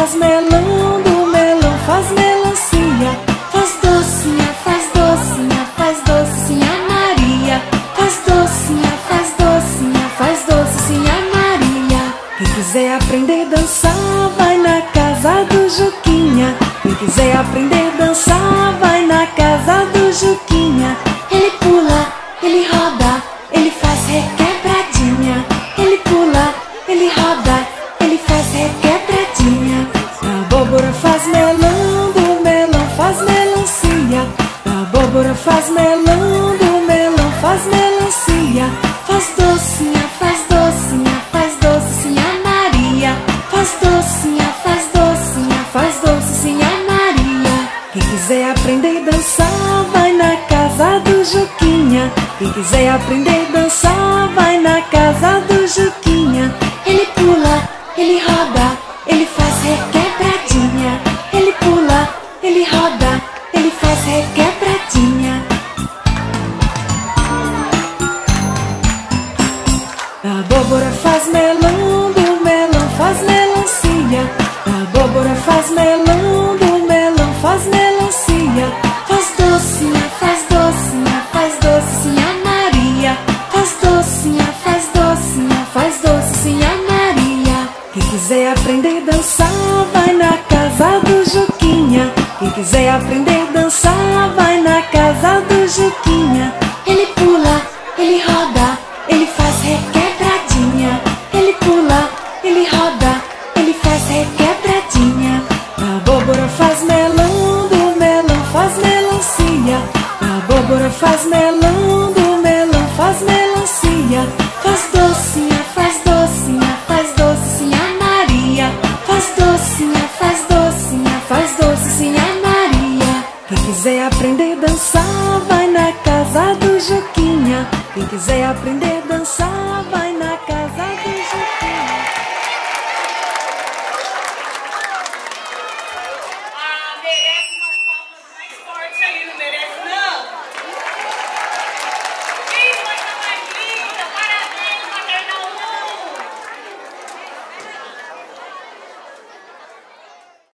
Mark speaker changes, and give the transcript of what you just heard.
Speaker 1: faz melão, do melão faz melancia. Faz docinha, faz docinha, faz docinha Maria. Faz docinha, faz docinha, faz docinha Maria. Quem quiser aprender a dançar, vai na casa do Juquinha. Quem quiser aprender a dançar, vai na casa do Juquinha. Ele pula, ele roda, ele faz requebradinha. Ele pula, ele roda, ele faz requebradinha. A abóbora faz melão, do melão faz melancia. A abóbora faz melão, do melão faz melancia. Faz docinha, faz docinha, faz docinha Maria. Faz docinha, faz docinha, faz docinha Maria. Quem quiser aprender a dançar, vai na casa do Juquinha. Quem quiser aprender a dançar, vai na casa do Juquinha. Ele pula, ele roda, ele faz requebradinha. Ele pula, ele roda, ele faz requebradinha. A abóbora faz melão, do melão faz melancia. A abóbora faz melão, do melão faz melancia. Faz docinha, faz docinha, faz docinha Maria. Faz docinha, faz docinha, faz docinha Maria. Quem quiser aprender a dançar, vai na casa do Juquinha. Quem quiser aprender a dançar, vai na casa do Juquinha. Ele pula, ele roda, ele faz requebradinha. Ele pula, ele roda, ele faz requebradinha. A abóbora faz melão, do melão faz melancia. A abóbora faz melão, do melão faz melancia. Faz docinha, faz docinha, faz docinha Maria. Faz docinha, faz docinha, faz docinha Maria. Quem quiser aprender a dançar, vai na casa do Juquinha. Quem quiser aprender a dançar, vai